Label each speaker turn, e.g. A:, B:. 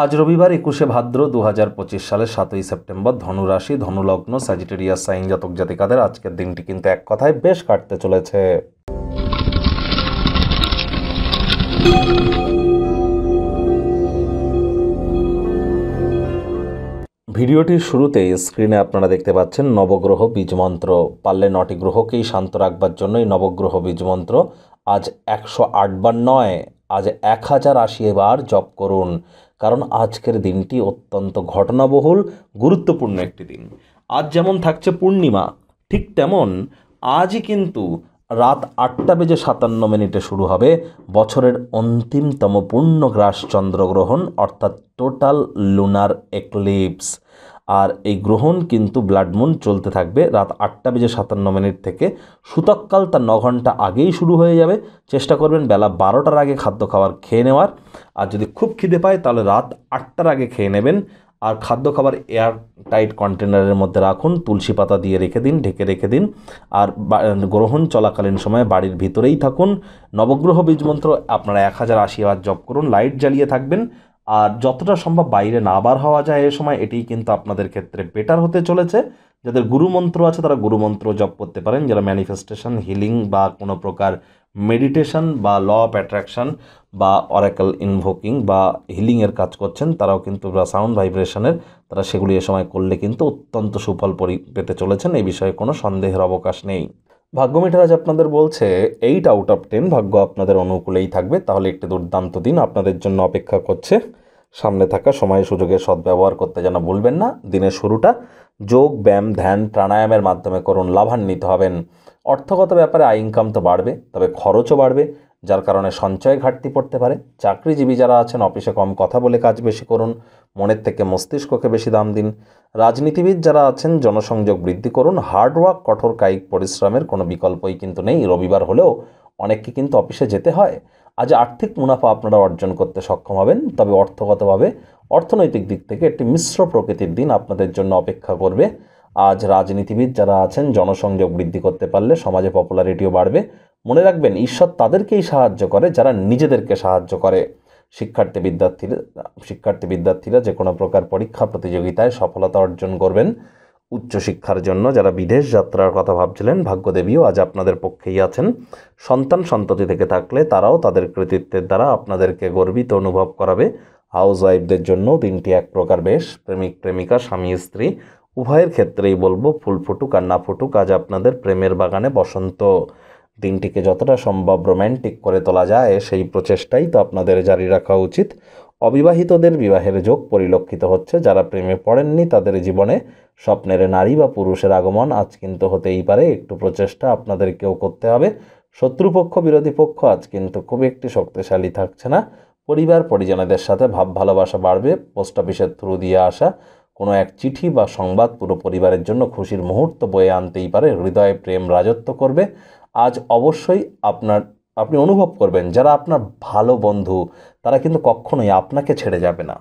A: আজ রবিবার 21শে ভাদ্র 2025 সালের 7ই সেপ্টেম্বর, ধনুরাশি, ধনুলগ্ন, স্যাজিটেরিয়াস সাইন জাতক জাতিকাদের আজকের দিনটি কিন্তু এক কথায় বেশ কাটতে চলেছে। ভিডিওটির শুরুতেই স্ক্রিনে আপনারা দেখতে পাচ্ছেন নবগ্রহ বীজমন্ত্র। পারলে 9টি গ্রহকেই শান্ত রাখবার জন্যই নবগ্রহ বীজমন্ত্র। আজ 108 বার নয়, আজ 1080 বার জপ করুন, কারণ আজকের দিনটি অত্যন্ত ঘটনাবহুল, গুরুত্বপূর্ণ একটি দিন। আজ যেমন থাকছে পূর্ণিমা, ঠিক তেমন আজই কিন্তু রাত 8:57 শুরু হবে বছরের অন্তিমতম পূর্ণগ্রাস চন্দ্রগ্রহণ, অর্থাৎ টোটাল লুনার এক্লিপস। আর এই গ্রহণ কিন্তু ব্লাড মুন চলতে থাকবে রাত 8:57 থেকে। সূতককাল তার 9 ঘন্টা আগেই শুরু হয়ে যাবে। চেষ্টা করবেন বেলা 12টার আগে খাদ্য খাবার খেয়ে নেওয়ার। আর যদি খুব খিদে পায় তাহলে রাত 8টার আগে খেয়ে নেবেন। আর খাদ্য খাবার এয়ার টাইট কন্টেনারের মধ্যে রাখুন, তুলসী পাতা দিয়ে রেখে দিন, ঢেকে রেখে দিন। আর গ্রহণ চলাকালীন সময়ে বাড়ির ভিতরেই থাকুন। নবগ্রহ বীজমন্ত্র আপনারা 1080 বার জপ করুন, লাইট জ্বালিয়ে থাকবেন। আর যতটা সম্ভব বাইরে না বার হওয়া যায় এ সময়, এটিই কিন্তু আপনাদের ক্ষেত্রে বেটার হতে চলেছে। যাদের গুরুমন্ত্র আছে তারা গুরুমন্ত্র জপ করতে পারেন। যারা ম্যানিফেস্টেশন, হিলিং বা কোনো প্রকার মেডিটেশন বা ল অফ অ্যাট্রাকশন বা অরাকল ইনভোকিং বা হিলিংয়ের কাজ করছেন, তারাও কিন্তু বা সাউন্ড ভাইব্রেশনের, তারা সেগুলি এ সময় করলে কিন্তু অত্যন্ত সুফল পেতে চলেছেন। এই বিষয়ে কোনো সন্দেহের অবকাশ নেই। ভাগ্য মিটার আজ আপনাদের বলছে 8/10 ভাগ্য আপনাদের অনুকূলেই থাকবে। তাহলে একটি দুর্দান্ত দিন আপনাদের জন্য অপেক্ষা করছে। সামনে থাকা সময় সুযোগের সদ্ব্যবহার করতে যেন ভুলবেন না। দিনের শুরুটা যোগ, ব্যায়াম, ধ্যান, প্রাণায়ামের মাধ্যমে করুন, লাভান্বিত হবেন। অর্থগত ব্যাপারে আয় ইনকাম তো বাড়বে, তবে খরচও বাড়বে, যার কারণে সঞ্চয় ঘাটতি পড়তে পারে। চাকরিজীবী যারা আছেন অফিসে কম কথা বলে কাজ বেশি করুন, মনের থেকে মস্তিষ্ককে বেশি দাম দিন। রাজনীতিবিদ যারা আছেন জনসংযোগ বৃদ্ধি করুন। হার্ডওয়ার্ক, কঠোর কায়িক পরিশ্রমের কোনো বিকল্পই কিন্তু নেই। রবিবার হলেও অনেককে কিন্তু অফিসে যেতে হয়। আজ আর্থিক মুনাফা আপনারা অর্জন করতে সক্ষম হবেন, তবে অর্থগতভাবে, অর্থনৈতিক দিক থেকে একটি মিশ্র প্রকৃতির দিন আপনাদের জন্য অপেক্ষা করবে। আজ রাজনীতিবিদ যারা আছেন জনসংযোগ বৃদ্ধি করতে পারলে সমাজে পপুলারিটিও বাড়বে। মনে রাখবেন, ঈশ্বর তাদেরকেই সাহায্য করে যারা নিজেদেরকে সাহায্য করে। শিক্ষার্থী বিদ্যার্থীরা যে কোনো প্রকার পরীক্ষা প্রতিযোগিতায় সফলতা অর্জন করবেন। উচ্চশিক্ষার জন্য যারা বিদেশ যাত্রার কথা ভাবছিলেন, ভাগ্যদেবীও আজ আপনাদের পক্ষেই আছেন। সন্ততি থেকে থাকলে তারাও তাদের কৃতিত্বের দ্বারা আপনাদেরকে গর্বিত অনুভব করাবে। হাউস ওয়াইফদের জন্য দিনটি এক প্রকার বেশ। প্রেমিক প্রেমিকা, স্বামী স্ত্রী উভয়ের ক্ষেত্রেই বলবো, ফুল ফুটুক আর না ফুটুক, আজ আপনাদের প্রেমের বাগানে বসন্ত। দিনটিকে যতটা সম্ভব রোম্যান্টিক করে তোলা যায় সেই প্রচেষ্টাই তো আপনাদের জারি রাখা উচিত। অবিবাহিতদের বিবাহের যোগ পরিলক্ষিত হচ্ছে। যারা প্রেমে পড়েননি তাদের জীবনে স্বপ্নের নারী বা পুরুষের আগমন আজ কিন্তু হতেই পারে। একটু প্রচেষ্টা আপনাদেরকেও করতে হবে। শত্রুপক্ষ, বিরোধী পক্ষ আজ কিন্তু খুব একটি শক্তিশালী থাকছে না। পরিবার পরিজনদের সাথে ভাব ভালোবাসা বাড়বে। পোস্ট অফিসের থ্রু দিয়ে আসা কোনো এক চিঠি বা সংবাদ পুরো পরিবারের জন্য খুশির মুহূর্ত বয়ে আনতেই পারে। হৃদয়ে প্রেম রাজত্ব করবে। আজ অবশ্যই আপনি অনুভব করবেন যারা আপনার ভালো বন্ধু, তারা কিন্তু কখনোই আপনাকে ছেড়ে যাবে না।